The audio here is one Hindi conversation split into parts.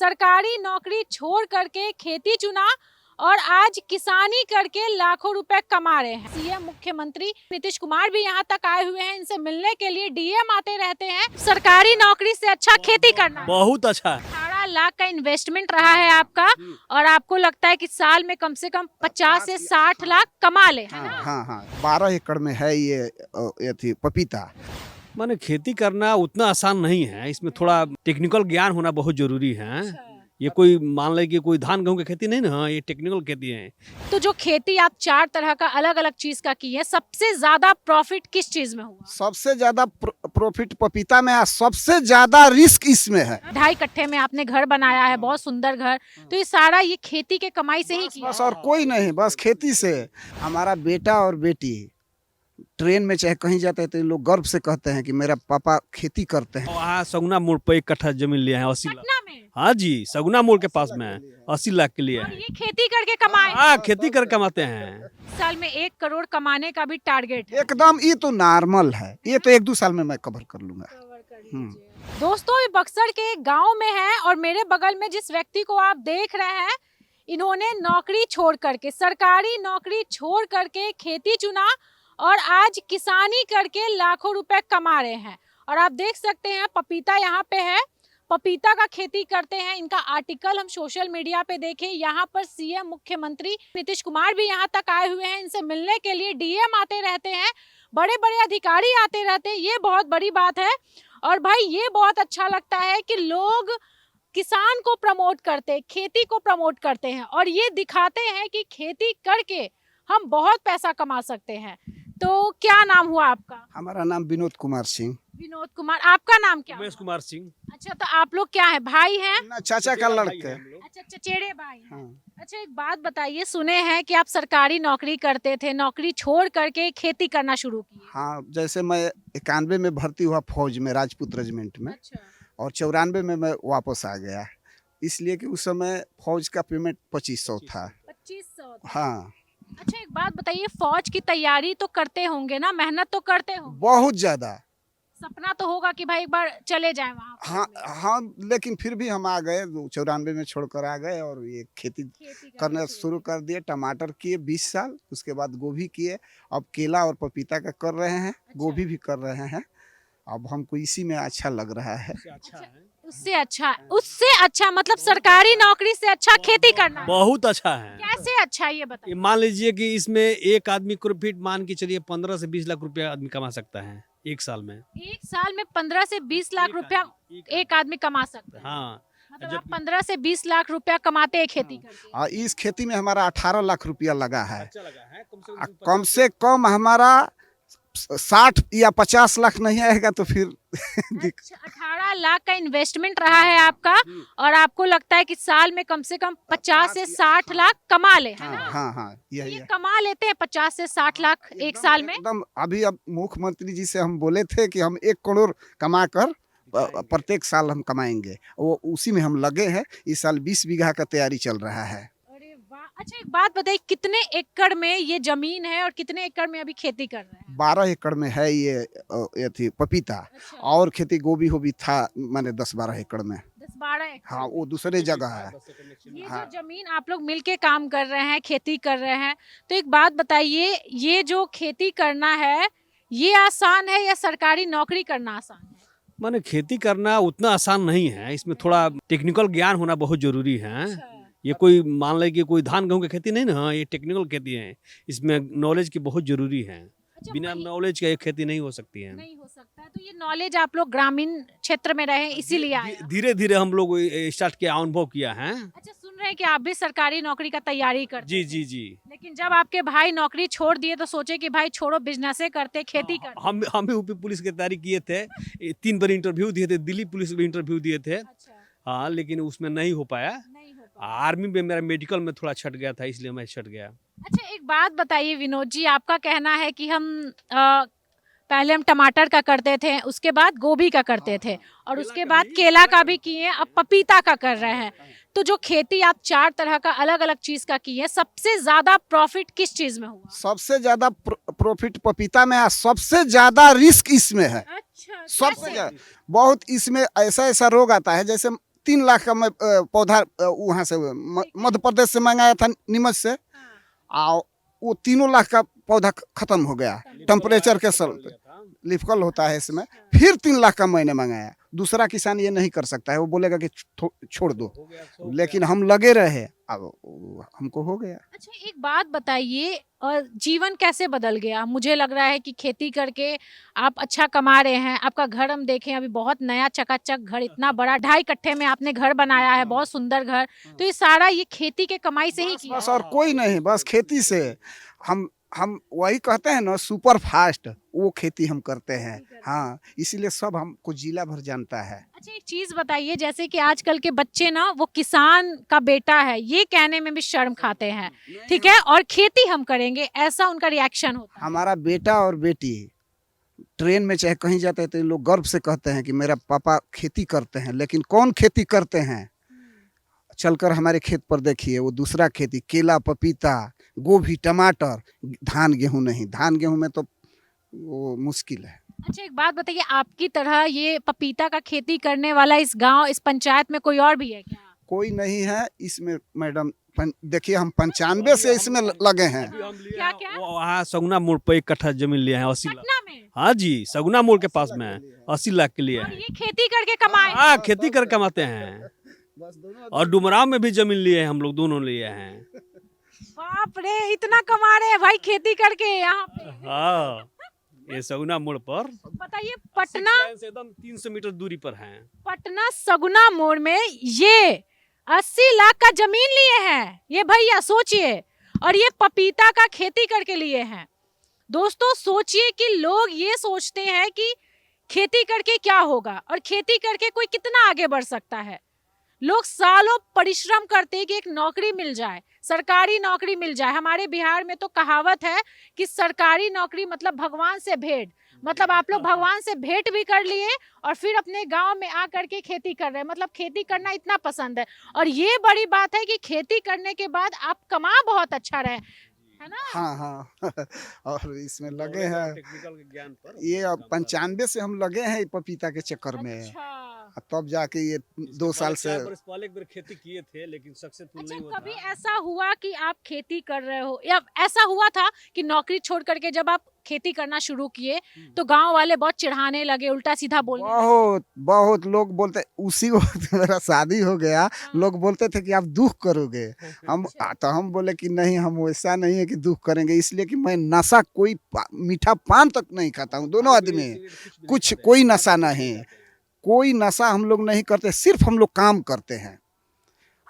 सरकारी नौकरी छोड़ करके खेती चुना और आज किसानी करके लाखों रुपए कमा रहे हैं। सीएम मुख्यमंत्री नीतीश कुमार भी यहाँ तक आए हुए हैं, इनसे मिलने के लिए डीएम आते रहते हैं। सरकारी नौकरी से अच्छा खेती करना बहुत अच्छा है। 18 लाख का इन्वेस्टमेंट रहा है आपका और आपको लगता है कि साल में कम से कम 50 से 60 लाख कमा ले, है ना? हाँ 12 एकड़ में है ये थी पपीता। माने खेती करना उतना आसान नहीं है, इसमें थोड़ा टेक्निकल ज्ञान होना बहुत जरूरी है। ये कोई मान ले कि कोई धान गेहूं की खेती नहीं ना, ये टेक्निकल खेती है। तो जो खेती आप 4 तरह का अलग अलग चीज का की है, सबसे ज्यादा प्रॉफिट किस चीज में हुआ? सबसे ज्यादा प्रॉफिट पपीता में है, सबसे ज्यादा रिस्क इसमें है। 2.5 कट्ठे में आपने घर बनाया है, बहुत सुंदर घर, तो ये सारा ये खेती के कमाई से ही किया? बस और कोई नहीं, बस खेती से। हमारा बेटा और बेटी ट्रेन में चाहे कहीं जाते हैं तो लोग गर्व से कहते हैं कि मेरा पापा खेती करते हैं। वहाँ सगुना मोड़ पर 1 कट्ठा जमीन लिया है 80 लाख। पटना में? हाँ जी, सगुना मोड़ के पास में है, 80 लाख के लिए और है। ये खेती करके कमाए? हाँ, खेती कर कमाते हैं। साल में 1 करोड़ कमाने का भी टारगेट है। एकदम ये तो नॉर्मल है, ये तो 1-2 साल में मैं कवर कर लूंगा। दोस्तों, ये बक्सर के एक गांव में है और मेरे बगल में जिस व्यक्ति को आप देख रहे हैं, इन्होंने नौकरी छोड़ करके, सरकारी नौकरी छोड़ करके खेती चुना और आज किसानी करके लाखों रुपए कमा रहे हैं। और आप देख सकते हैं पपीता यहाँ पे है, पपीता का खेती करते हैं। इनका आर्टिकल हम सोशल मीडिया पे देखे। यहाँ पर सीएम मुख्यमंत्री नीतीश कुमार भी यहाँ तक आए हुए हैं, इनसे मिलने के लिए डीएम आते रहते हैं, बड़े बड़े अधिकारी आते रहते हैं। ये बहुत बड़ी बात है और भाई ये बहुत अच्छा लगता है कि लोग किसान को प्रमोट करते हैं, खेती को प्रमोट करते हैं और ये दिखाते हैं कि खेती करके हम बहुत पैसा कमा सकते हैं। तो क्या नाम हुआ आपका? हमारा नाम विनोद कुमार सिंह। विनोद कुमार। आपका नाम क्या? उमेश कुमार सिंह। अच्छा, तो आप लोग क्या है, भाई हैं? ना, चाचा का लड़के। अच्छा, चचेरे भाई हैं। हाँ। अच्छा, एक बात बताइए, सुने हैं कि आप सरकारी नौकरी करते थे, नौकरी छोड़ करके खेती करना शुरू किए? हाँ, जैसे मैं 91 में भर्ती हुआ फौज में, राजपूत रेजिमेंट में। अच्छा। और 94 में मैं वापस आ गया, इसलिए कि उस समय फौज का पेमेंट 2500 था। 2500? हाँ। अच्छा, एक बात बताइए, फौज की तैयारी तो करते होंगे ना, मेहनत तो करते होंगे? बहुत ज्यादा। सपना तो होगा कि भाई एक बार चले जाएं वहाँ पर। हाँ, लेकिन फिर भी हम आ गए, 94 में छोड़कर आ गए और ये खेती करना शुरू कर दिए। टमाटर किए 20 साल, उसके बाद गोभी किए, अब केला और पपीता का कर रहे हैं। गोभी भी कर रहे हैं। अब हमको इसी में अच्छा लग रहा है। उससे अच्छा मतलब सरकारी नौकरी से अच्छा खेती करना बहुत अच्छा है। कैसे अच्छा, ये बताइए। मान लीजिए कि इसमें एक आदमी प्रॉफिट मान के चलिए 15 से 20 लाख रुपया आदमी कमा सकता है एक साल में। एक साल में 15 से 20 लाख रुपया एक आदमी कमा सकता है? हाँ, मतलब आप 15 से 20 लाख रुपया कमाते हैं खेती करके? इस खेती में हमारा 18 लाख रुपया लगा है। अच्छा लगा है। कम से कम हमारा 60 या 50 लाख नहीं आएगा तो फिर अच्छा, 18 लाख का इन्वेस्टमेंट रहा है आपका और आपको लगता है कि साल में कम से कम 50 से 60 लाख कमा ले, है ना? हाँ, यही ये है। कमा लेते हैं 50 से 60 लाख एक साल में? एकदम। अभी अब मुख्यमंत्री जी से हम बोले थे कि हम 1 करोड़ कमा कर प्रत्येक साल हम कमाएंगे, वो उसी में हम लगे हैं। इस साल 20 बीघा का तैयारी चल रहा है। अरे वाह। अच्छा, एक बात बताइए, कितने एकड़ में ये जमीन है और कितने एकड़ में अभी खेती कर रहे हैं? 12 एकड़ में है ये थी पपीता। अच्छा। और खेती गोभी भी था, माने 10-12 एकड़ में। 10-12 एकड़? हाँ, वो दूसरे जगह है। ये जो जमीन आप लोग मिलके काम कर रहे हैं, खेती कर रहे हैं, तो एक बात बताइए, ये जो खेती करना है ये आसान है या सरकारी नौकरी करना आसान है? माने खेती करना उतना आसान नहीं है, इसमें थोड़ा टेक्निकल ज्ञान होना बहुत जरूरी है। ये कोई मान ले कि कोई धान गेहूं की खेती नहीं ना, ये टेक्निकल खेती है, इसमें नॉलेज की बहुत जरूरी है। अच्छा, बिना नॉलेज के खेती नहीं हो सकती है। नहीं हो सकता है। तो ये नॉलेज आप लोग ग्रामीण क्षेत्र में रहे इसीलिए आए? धीरे धीरे हम लोग स्टार्ट किया, अनुभव किया है। अच्छा, सुन रहे हैं कि आप भी सरकारी नौकरी का तैयारी करते जी थे। जी जी। लेकिन जब आपके भाई नौकरी छोड़ दिए तो सोचे कि भाई छोड़ो, बिजनेस करते, खेती करते। हम भी यूपी पुलिस की तैयारी किए थे, 3 बार इंटरव्यू दिए थे, दिल्ली पुलिस में इंटरव्यू दिए थे। अच्छा, हाँ, लेकिन उसमें नहीं हो पाया। नहीं हो पाया। आर्मी में मेरा मेडिकल में थोड़ा छट गया था, इसलिए मैं छट गया। अच्छा, एक बात बताइए विनोद जी, आपका कहना है कि पहले हम टमाटर का करते थे, उसके बाद गोभी का करते थे और उसके बाद केला का भी किए, अब पपीता का कर रहे हैं। तो जो खेती आप 4 तरह का अलग अलग चीज का किए, सबसे ज्यादा प्रॉफिट किस चीज में हुआ? सबसे ज्यादा प्रॉफिट पपीता में है, सबसे ज्यादा रिस्क इसमें है। अच्छा, सबसे ज्यादा। बहुत इसमें ऐसा रोग आता है, जैसे 3 लाख का मैं पौधा वहाँ से मध्य प्रदेश से मंगाया था, नीमच से। और वो 3 लाख का पौधा खत्म हो गया टेम्परेचर के चलते। लिफकल होता है इसमें। फिर 3 लाख का मैंने मंगाया। दूसरा किसान ये नहीं कर सकता है, वो बोलेगा कि छोड़ दो, लेकिन हम लगे रहे, अब हमको हो गया। अच्छा, एक बात बताइए, और जीवन कैसे बदल गया? मुझे लग रहा है कि खेती करके आप अच्छा कमा रहे हैं। आपका घर हम देखें, अभी बहुत नया चकाचक घर, इतना बड़ा 2.5 कट्ठे में आपने घर बनाया है, बहुत सुंदर घर। तो ये सारा ये खेती के कमाई से ही किया बस है? और कोई नहीं, बस खेती से। हम वही कहते हैं ना, सुपर फास्ट, वो खेती हम करते हैं। हाँ, इसीलिए सब हमको जिला भर जानता है। अच्छा, एक चीज बताइए, जैसे कि आजकल के बच्चे ना, वो किसान का बेटा है ये कहने में भी शर्म खाते हैं, ठीक है, और खेती हम करेंगे, ऐसा उनका रिएक्शन होता है। हमारा बेटा और बेटी ट्रेन में चाहे कहीं जाते हैं तो ये लोग गर्व से कहते हैं कि मेरा पापा खेती करते हैं। लेकिन कौन खेती करते हैं? चलकर हमारे खेत पर देखिए, वो दूसरा खेती, केला, पपीता, गोभी, टमाटर। धान गेहूं नहीं, धान गेहूं में तो वो मुश्किल है। अच्छा, एक बात बताइए, आपकी तरह ये पपीता का खेती करने वाला इस गांव, इस पंचायत में कोई और भी है क्या? कोई नहीं है इसमें मैडम। देखिए, हम 95 से इसमें लगे हैं। क्या क्या? वहाँ सगुना मोड़ पर 1 कट्ठा जमीन लिया है 80 लाख। पटना में? हाँ जी, सगुना मोड़ के पास में है, 80 लाख के लिए और है। ये खेती करके कमाए? हाँ, खेती कर कमाते हैं। और डुमराव में भी जमीन लिए हैं, हम लोग दोनों लिए हैं। बाप रे, इतना कमा रहे हैं भाई खेती करके यहाँ पे। हाँ, ये सगुना मोड़ पर बताइए, पटना से एकदम 300 मीटर दूरी पर है। पटना सगुना मोड़ में ये 80 लाख का जमीन लिए हैं ये भैया, सोचिए। और ये पपीता का खेती करके लिए हैं। दोस्तों, सोचिए कि लोग ये सोचते हैं कि खेती करके क्या होगा, और खेती करके कोई कितना आगे बढ़ सकता है। लोग सालों परिश्रम करते हैं कि एक नौकरी मिल जाए, सरकारी नौकरी मिल जाए। हमारे बिहार में तो कहावत है कि सरकारी नौकरी मतलब भगवान से भेंट। मतलब आप लोग भगवान से भेंट भी कर लिए और फिर अपने गांव में आकर के खेती कर रहे हैं। मतलब खेती करना इतना पसंद है। और ये बड़ी बात है कि खेती करने के बाद आप कमा बहुत अच्छा रहे, है ना? हाँ हाँ और इसमें लगे हैं टेक्निकल ज्ञान पर ये। अब 95 से हम लगे हैं पपीता के चक्कर में। अच्छा, तब जाके ये 2 साल से। पहले एक बार खेती किए थे, लेकिन सक्सेसफुल अच्छा, नहीं हुआ कभी था। ऐसा हुआ कि आप खेती कर रहे हो, या ऐसा हुआ था कि नौकरी छोड़ करके जब आप खेती करना शुरू किए तो गांव वाले बहुत चिढ़ाने लगे, उल्टा सीधा बोलने लगे? बहुत बहुत लोग बोलते, उसी वक्त मेरा शादी हो गया। लोग बोलते थे कि आप दुख करोगे। हम बोले कि नहीं, हम वैसा नहीं है कि दुख करेंगे। इसलिए कि मैं नशा, कोई मीठा पान तक नहीं खाता हूँ। दोनों आदमी कुछ, कोई नशा नहीं, कोई नशा हम लोग नहीं करते। सिर्फ हम लोग काम करते हैं।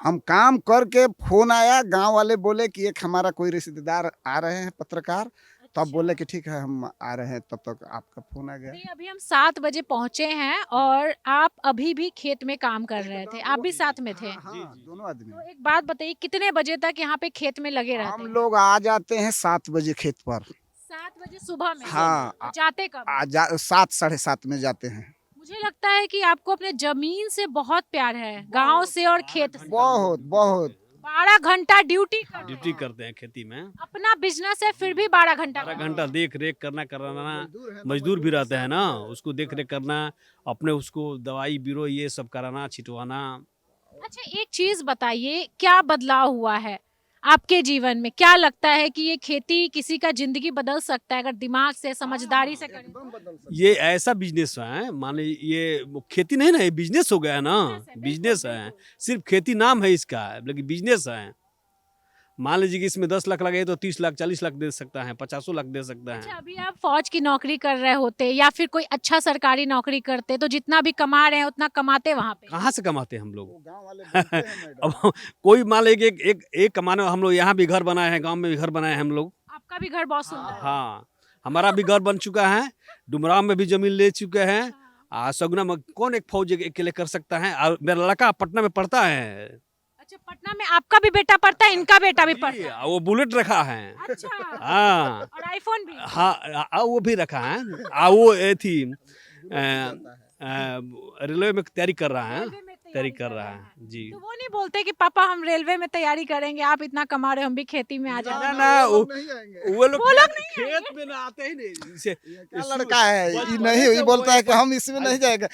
हम काम करके फोन आया, गांव वाले बोले कि एक हमारा कोई रिश्तेदार आ रहे हैं, पत्रकार। तब बोले कि ठीक है हम आ रहे हैं, तब तक आपका फोन आ गया। नहीं, अभी हम 7 बजे पहुंचे हैं और आप अभी भी खेत में काम कर रहे थे, आप भी साथ में थे। हाँ, दोनों आदमी। तो एक बात बताइए, कितने बजे तक यहाँ पे खेत में लगे रहते हम हैं? लोग आ जाते हैं 7 बजे खेत पर। 7 बजे सुबह में? हाँ, और जाते कब? 7 साढ़े 7 में जाते हैं। मुझे लगता है कि आपको अपने जमीन से बहुत प्यार है, गांव से और खेत से। बहुत बहुत 12 घंटा ड्यूटी ड्यूटी करते हैं खेती में। अपना बिजनेस है फिर भी 12 घंटा 12 घंटा देख रेख कराना। मजदूर भी रहते हैं ना, उसको देख रेख करना, अपने उसको दवाई बीरो ये सब कराना, छिटवाना। अच्छा, एक चीज बताइए, क्या बदलाव हुआ है आपके जीवन में? क्या लगता है कि ये खेती किसी का जिंदगी बदल सकता है अगर दिमाग से, समझदारी से करें? ये ऐसा बिजनेस है, माने ये खेती नहीं ना, ये बिजनेस हो गया है ना। बिजनेस है, सिर्फ खेती नाम है इसका, लेकिन बिजनेस है। मान लीजिए कि इसमें 10 लाख लगे तो 30 लाख 40 लाख दे सकता है, 50 लाख दे सकता अच्छा, है। अभी आप फौज की नौकरी कर रहे होते या फिर कोई अच्छा सरकारी नौकरी करते तो जितना भी कमा रहे हैं उतना कमाते वहाँ पे? कहाँ से कमाते हैं हम लोग? गांव वाले बोलते हैं मैडम। अब कोई मान लीजिए एक कमाने, हम लोग यहाँ भी घर बनाए हैं, गांव में भी घर बनाए हैं हम लोग। आपका भी घर बहुत सुंदर है। हाँ, हमारा भी घर बन चुका है, डुमराव में भी जमीन ले चुके हैं। सगुना में कौन एक फौज अकेले कर सकता है? और मेरा लड़का पटना में पढ़ता है। अच्छा, पटना में आपका भी बेटा पढ़ता है, इनका बेटा भी पढ़ता है? वो बुलेट रखा है। अच्छा, हाँ और आईफोन भी? हाँ, वो भी रखा है। वो थी रेलवे में तैयारी कर रहा है। रेलवे में तैयारी कर रहा है जी। तो वो नहीं बोलते कि पापा हम रेलवे में तैयारी करेंगे, आप इतना कमा रहे हो, हम भी खेती में आ जाए। ना वो लोग नहीं आएंगे। वो लोग वो लोग खेत में ना आते ही नहीं इसे ये क्या लड़का है, ये बचपन नहीं, से ये बोलता है कि वही हम इसमें नहीं जाएंगे,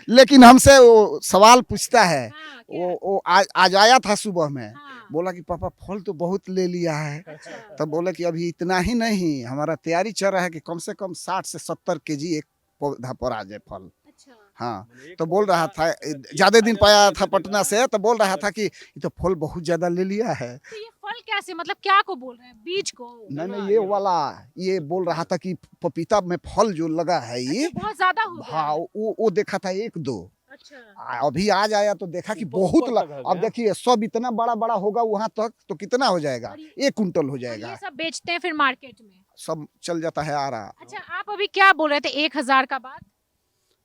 लेकिन हमसे वो सवाल पूछता है। हाँ, क्या? वो आज आया था सुबह में, हाँ, बोला कि पापा फल तो बहुत ले लिया है। अच्छा, तब बोले कि अभी इतना ही नहीं, हमारा तैयारी चल रहा है कि कम से कम 60 से 70 केजी एक पौधा पर आ जाए फल। अच्छा, हाँ, तो बोल रहा था, ज्यादा दिन पाया था पटना से, तो बोल रहा था कि ये तो फल बहुत ज्यादा ले लिया है। तो ये फल कैसे, मतलब क्या को बोल रहे हैं, बीज को? नहीं, ये वाला, ये बोल रहा था कि पपीता में फल जो लगा है ये, अच्छा, बहुत ज्यादा हो गया हाँ, है। वो देखा था 1-2, अच्छा, अभी आज आया तो देखा कि बहुत अब देखिए सब इतना बड़ा बड़ा होगा वहां तक, तो कितना हो जाएगा, और ये- 1 कुंटल हो और जाएगा, ये सब बेचते हैं फिर मार्केट में? सब चल जाता है आ रहा। अच्छा, आप अभी क्या बोल रहे थे 1000 का बात?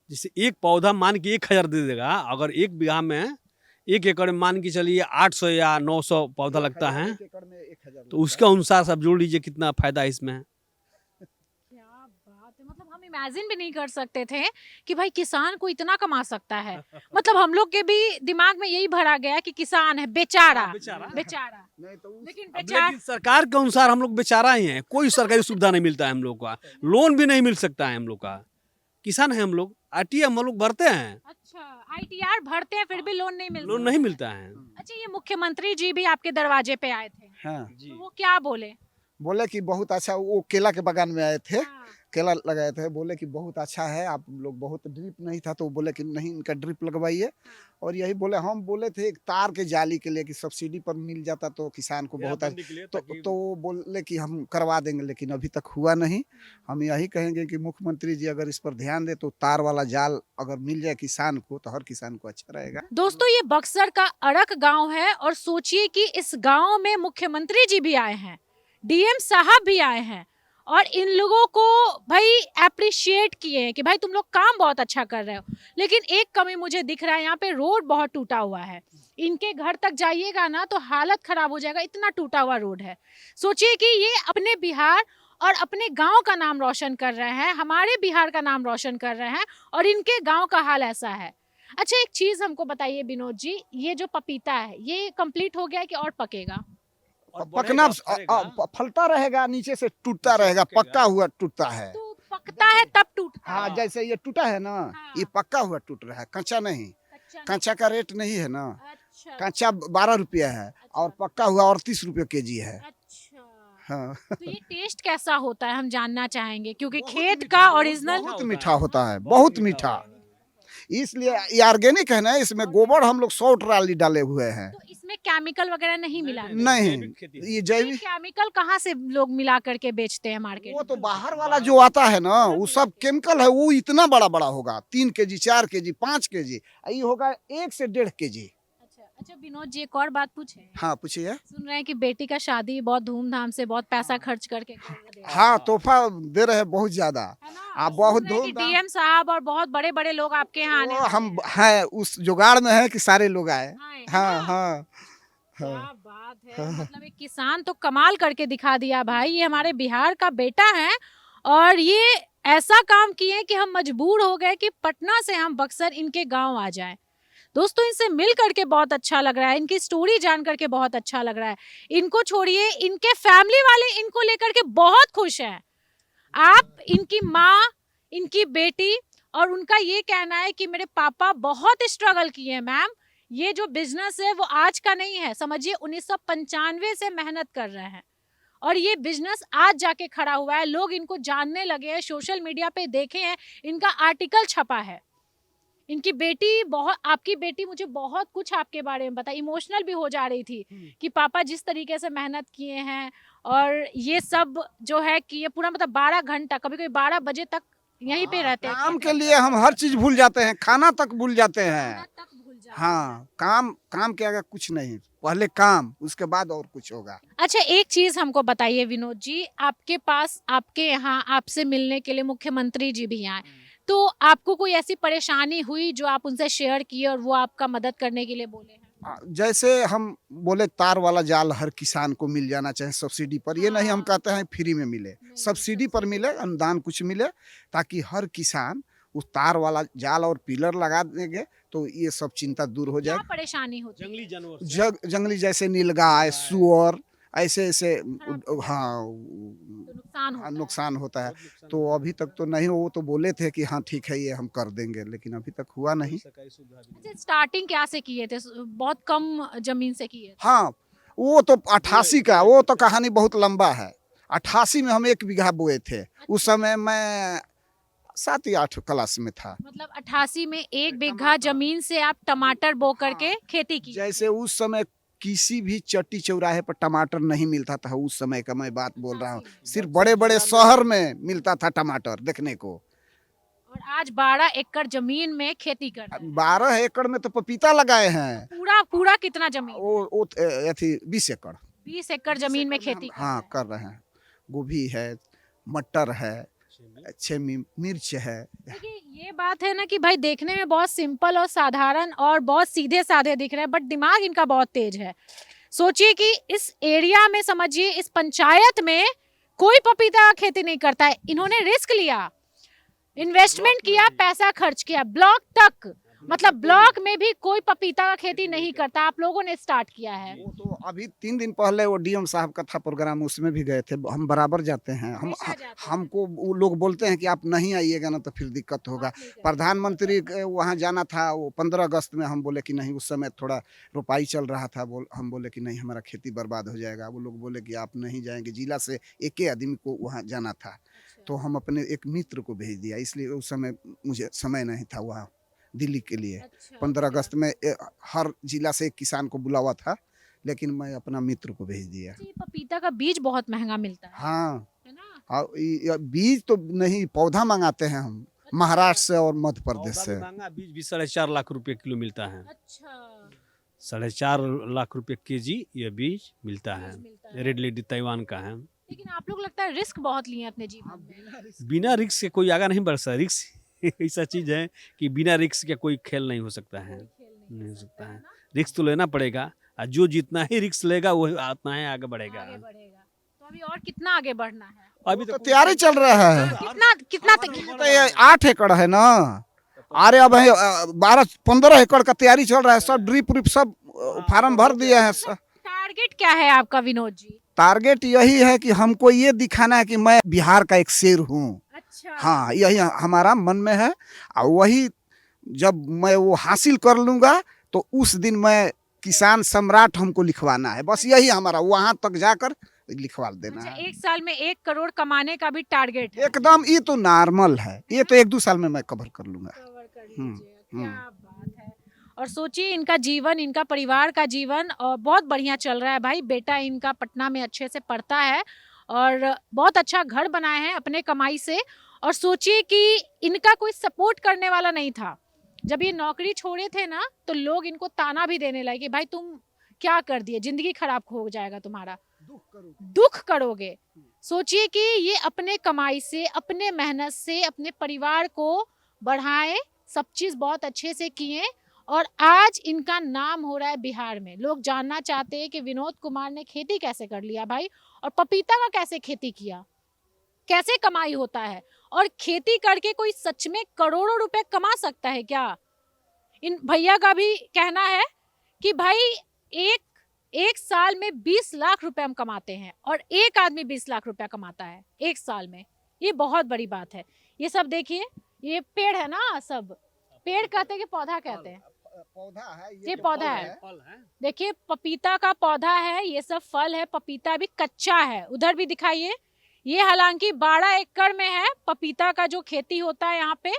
जैसे एक पौधा मान के 1000 दे देगा, अगर 1 बीघा में 1 एकड़ में मान के चलिए 800 या 900 पौधा लगता है, 1 एकड़ में 1000 तो उसके अनुसार सब जोड़ लीजिए कितना फायदा है इसमें। क्या बात है, मतलब हम इमेजिन भी नहीं कर सकते थे कि भाई किसान को इतना कमा सकता है। मतलब हम लोग के भी दिमाग में यही भरा गया कि किसान है बेचारा, बेचारा। बेचारा, नहीं तो लेकिन अब बेचारा लेकिन सरकार के अनुसार हम लोग बेचारा ही हैं, कोई सरकारी सुविधा नहीं मिलता है हम लोग का, लोन भी नहीं मिल सकता है हम लोग का। किसान है हम लोग, आरटीएम हम लोग भरते हैं, अच्छा, आईटीआर भरते हैं फिर भी लोन नहीं मिलता। लोन नहीं मिलता है अच्छा, ये मुख्यमंत्री जी भी आपके दरवाजे पे आए थे, हाँ, जी। तो वो क्या बोले? बोले कि बहुत अच्छा, वो केला के बागान में आए थे, हाँ, केला लगाए थे, बोले कि बहुत अच्छा है, आप लोग बहुत ड्रिप नहीं था, तो बोले कि नहीं इनका ड्रिप लगवाइए। और यही बोले, हम बोले थे एक तार के जाली के लिए कि सब्सिडी पर मिल जाता तो किसान को बहुत तो वो बोले कि हम करवा देंगे, लेकिन अभी तक हुआ नहीं। हम यही कहेंगे कि मुख्यमंत्री जी अगर इस पर ध्यान दे तो तार वाला जाल अगर मिल जाए किसान को तो हर किसान को अच्छा रहेगा। दोस्तों ये बक्सर का अड़क गांव है और सोचिए कि इस गांव में मुख्यमंत्री जी भी आए हैं, डीएम साहब भी आए हैं और इन लोगों को भाई अप्रिशिएट किए हैं कि भाई तुम लोग काम बहुत अच्छा कर रहे हो। लेकिन एक कमी मुझे दिख रहा है, यहाँ पे रोड बहुत टूटा हुआ है। इनके घर तक जाइएगा ना तो हालत खराब हो जाएगा, इतना टूटा हुआ रोड है। सोचिए कि ये अपने बिहार और अपने गांव का नाम रोशन कर रहे हैं, हमारे बिहार का नाम रोशन कर रहे हैं और इनके गांव का हाल ऐसा है। अच्छा, एक चीज हमको बताइए विनोद जी, ये जो पपीता है ये कंप्लीट हो गया है कि और पकेगा? पकना फलता रहेगा, नीचे से टूटता रहेगा, पक्का हुआ टूटता है। तो पकता है तब टूटता है। हाँ, जैसे ये टूटा है ना, हाँ। ये पक्का हुआ टूट रहा है, कच्चा नहीं। कच्चा नहीं। कच्चा का रेट नहीं है ना, अच्छा, कच्चा 12 रुपया है और पक्का हुआ 38 रुपये केजी है। अच्छा। हाँ, तो ये टेस्ट कैसा होता है हम जानना चाहेंगे, क्योंकि खेत का ओरिजिनल बहुत मीठा होता है, बहुत मीठा। इसलिए ये ऑर्गेनिक है ना, इसमें गोबर हम लोग 100 ट्राली डाले हुए हैं। तो इसमें केमिकल वगैरह नहीं मिला? नहीं, ये ये जैविक, केमिकल कहाँ से लोग मिला करके बेचते हैं मार्केट वो में? तो बाहर वाला जो आता है ना, वो सब केमिकल है, वो इतना बड़ा बड़ा होगा, 3 केजी 4 केजी 5 केजी, ये होगा 1 से 1.5 केजी। अच्छा विनोद जी, एक और बात पूछे? हाँ, पूछिए। सुन रहे हैं कि बेटी का शादी बहुत धूमधाम से, बहुत पैसा खर्च करके कर रहे हैं। हाँ, तोहफा दे रहे हैं बहुत ज्यादा। है ना? आप बहुत सुन रहे हैं कि धूमधाम- डीएम साहब और बहुत बड़े बड़े लोग आपके यहाँ आने वो वाले हम हैं। हैं उस जुगाड़ में है कि सारे लोग आए। है हाँ ना? हाँ क्या हाँ। बात है, मतलब एक किसान तो कमाल करके दिखा दिया भाई, ये हमारे बिहार का बेटा है और ये ऐसा काम किए कि हम मजबूर हो गए कि पटना से हम बक्सर इनके गांव आ जाएं। दोस्तों इनसे मिल करके बहुत अच्छा लग रहा है, इनकी स्टोरी जान करके बहुत अच्छा लग रहा है। इनको छोड़िए, इनके फैमिली वाले इनको लेकर के बहुत खुश हैं। आप, इनकी माँ, इनकी बेटी, और उनका ये कहना है कि मेरे पापा बहुत स्ट्रगल किए हैं मैम, ये जो बिजनेस है वो आज का नहीं है, समझिए 1995 से मेहनत कर रहे हैं और ये बिजनेस आज जाके खड़ा हुआ है। लोग इनको जानने लगे हैं, सोशल मीडिया पे देखे हैं, इनका आर्टिकल छपा है। इनकी बेटी बहुत, आपकी बेटी मुझे बहुत कुछ आपके बारे में बताई, इमोशनल भी हो जा रही थी कि पापा जिस तरीके से मेहनत किए हैं और ये सब जो है कि ये पूरा मतलब 12 घंटा, कभी कभी 12 बजे तक यहीं पे रहते हैं। काम के लिए हम हर चीज भूल जाते हैं, खाना तक भूल जाते खाना हैं। तक भूल जाते हैं। हाँ, काम के आगे कुछ नहीं, पहले काम, उसके बाद और कुछ होगा। अच्छा, एक चीज हमको बताइए विनोद जी, आपके पास, आपके यहाँ आपसे मिलने के लिए मुख्यमंत्री जी भी आए, तो आपको कोई ऐसी परेशानी हुई जो आप उनसे शेयर किए और वो आपका मदद करने के लिए बोले हैं? जैसे हम बोले तार वाला जाल हर किसान को मिल जाना चाहिए सब्सिडी पर, ये नहीं हम कहते हैं फ्री में मिले, सब्सिडी पर मिले, अनुदान कुछ मिले, ताकि हर किसान उस तार वाला जाल और पिलर लगा देंगे तो ये सब चिंता दूर हो क्या जाए। परेशानी होती है? जंगली जानवर जंगली जैसे नीलगाय, सुअर, ऐसे ऐसे खराब हो जाता हाँ तो नुकसान होता है। नुकसान होता है। बहुत नुकसान तो होता अभी तक तो नहीं, वो तो बोले थे कि हाँ ठीक है ये हम कर देंगे, लेकिन अभी तक हुआ है। नहीं। सरकारी सुविधा भी नहीं। अच्छा, स्टार्टिंग क्या से किए थे? बहुत कम जमीन से किए थे। हाँ वो तो 88 का, वो तो कहानी बहुत लंबा है। 88 में हम 1 बीघा बोए थे, उस समय मैं 7 या 8 क्लास में था। मतलब 88 में 1 बीघा जमीन से आप टमाटर बो करके खेती की। जैसे उस समय किसी भी चट्टी चौराहे पर टमाटर नहीं मिलता था, उस समय का मैं बात बोल रहा हूँ। 88 में। सिर्फ बड़े बड़े शहर में मिलता था टमाटर देखने को। और आज 12 एकड़ जमीन में खेती कर रहे हैं। 12 एकड़ में तो पपीता लगाए हैं। पूरा पूरा कितना जमीन? वो अथी 20 एकड़ 20 एकड़ जमीन में खेती कर हाँ रहे हैं। कर रहे हैं। गोभी है, मटर है, छेमी मिर्च है। देखिए ये बात है ना कि भाई देखने में बहुत सिंपल और साधारण और बहुत सीधे साधे दिख रहे हैं, बट दिमाग इनका बहुत तेज है। सोचिए कि इस एरिया में, समझिए इस पंचायत में कोई पपीता का खेती नहीं करता है। इन्होंने रिस्क लिया, इन्वेस्टमेंट किया, पैसा खर्च किया, ब्लॉक तक, मतलब ब्लॉक में भी कोई पपीता का खेती नहीं करता। आप लोगों ने स्टार्ट किया है। वो तो अभी 3 दिन पहले वो डीएम साहब का था प्रोग्राम, उसमें भी गए थे। हम बराबर जाते हैं। हमेशा जाते हैं। हमको वो लोग बोलते हैं कि आप नहीं आइएगा ना तो फिर दिक्कत होगा। आप नहीं करते। प्रधानमंत्री के वहाँ जाना था, वो 15 अगस्त में। हम बोले कि नहीं, उस समय थोड़ा रोपाई चल रहा था। हम बोले कि नहीं, हमारा खेती बर्बाद हो जाएगा। वो लोग बोले कि आप नहीं जाएंगे, जिला से एक ही आदमी को वहाँ जाना था। अच्छा। तो हम अपने एक मित्र को भेज दिया, इसलिए उस समय मुझे समय नहीं था वहाँ दिल्ली के लिए। अच्छा, 15 अच्छा। अगस्त में हर जिला से एक किसान को बुलावा था, लेकिन मैं अपना मित्र को भेज दिया। ये पपीता का बीज बहुत महंगा मिलता है हाँ, है ना? और ये बीज तो नहीं, पौधा मंगाते हैं हम महाराष्ट्र से और मध्य प्रदेश पौधा से। भी महंगा, बीज भी 4.5 लाख रुपए किलो मिलता है। अच्छा, 4.5 लाख रुपए केजी ये बीज मिलता है। बीज मिलता है। रेड लेडी ताइवान का है। लेकिन आप लोग लगता है रिस्क बहुत लिए अपने जीवन में। बिना रिस्क के कोई आगे नहीं बढ़ सकता। रिस्क ऐसा चीज है कि बिना रिस्क के कोई खेल नहीं हो सकता है। नहीं हो सकता है, रिस्क तो लेना पड़ेगा, और जो जितना ही रिस्क लेगा वो उतना ही आगे बढ़ेगा। आगे बढ़ेगा। तो अभी और कितना आगे बढ़ना है? अभी तो तैयारी चल रहा है। कितना कितना तक? तो ये 8 एकड़ है ना। अरे अब 12-15 एकड़ का तैयारी चल रहा है। सब ड्रिप व्रिप सब फार्म भर दिए हैं। टारगेट क्या है आपका विनोद जी? टारगेट यही है कि हमको ये दिखाना है कि मैं बिहार का एक शेर हूँ। अच्छा, हाँ, यही हमारा मन में है। और वही जब मैं वो हासिल कर लूँगा तो उस दिन मैं किसान सम्राट हमको लिखवाना है। बस यही हमारा, वहाँ तक जाकर लिखवा देना अच्छा, है। 1 साल में 1 करोड़ कमाने का भी टारगेट है। एकदम, ये तो नॉर्मल है। ये तो 1-2 साल में मैं कवर कर लूँगा। कवर कर हम्म, लीजिएगा। क्या बात है। और सोचिए इनका जीवन, इनका परिवार का जीवन और बहुत बढ़िया चल रहा है भाई। बेटा इनका पटना में अच्छे से पढ़ता है और बहुत अच्छा घर बनाए हैं अपने कमाई से। और सोचिए कि इनका कोई सपोर्ट करने वाला नहीं था। जब ये नौकरी छोड़े थे ना, तो लोग इनको ताना भी देने लगे कि भाई तुम क्या कर दिए, जिंदगी खराब हो जाएगा तुम्हारा, दुख करोगे। सोचिए कि ये अपने कमाई से, अपने मेहनत से अपने परिवार को बढ़ाए, सब चीज बहुत अच्छे से किए और आज इनका नाम हो रहा है बिहार में। लोग जानना चाहते हैं कि विनोद कुमार ने खेती कैसे कर लिया भाई, और पपीता का कैसे खेती किया, कैसे कमाई होता है, और खेती करके कोई सच में करोड़ों रुपए कमा सकता है क्या? इन भैया का भी कहना है कि भाई एक साल में 20 लाख रुपए हम कमाते हैं, और एक आदमी 20 लाख रुपया कमाता है एक साल में। ये बहुत बड़ी बात है। ये सब देखिए, ये पेड़ है ना, सब पेड़ कहते हैं कि पौधा कहते हैं? पौधा है, ये पौधा है। फल है। देखिए पपीता का पौधा है, ये सब फल है। पपीता भी कच्चा है, उधर भी दिखाइए। ये हालांकि 12 एकड़ में है पपीता का जो खेती होता है। यहाँ पे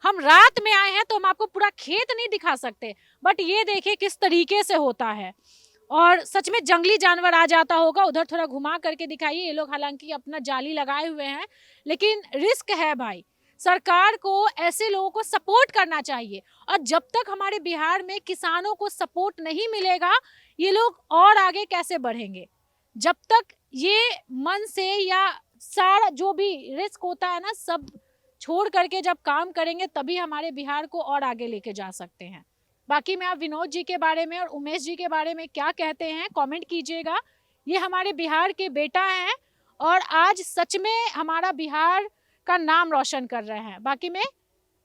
हम रात में आए हैं तो हम आपको पूरा खेत नहीं दिखा सकते, बट ये देखिए किस तरीके से होता है। और सच में जंगली जानवर आ जाता होगा, उधर थोड़ा घुमा करके दिखाइए। ये लोग हालांकि अपना जाली लगाए हुए हैं, लेकिन रिस्क है भाई। सरकार को ऐसे लोगों को सपोर्ट करना चाहिए, और जब तक हमारे बिहार में किसानों को सपोर्ट नहीं मिलेगा, ये लोग और आगे कैसे बढ़ेंगे? जब तक ये मन से या सारा जो भी रिस्क होता है ना, सब छोड़ करके जब काम करेंगे, तभी हमारे बिहार को और आगे लेके जा सकते हैं। बाकी में आप विनोद जी के बारे में और उमेश जी के बारे में क्या कहते हैं, कमेंट कीजिएगा। ये हमारे बिहार के बेटा हैं और आज सच में हमारा बिहार का नाम रोशन कर रहे हैं। बाकी में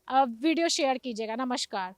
वीडियो शेयर कीजिएगा। नमस्कार।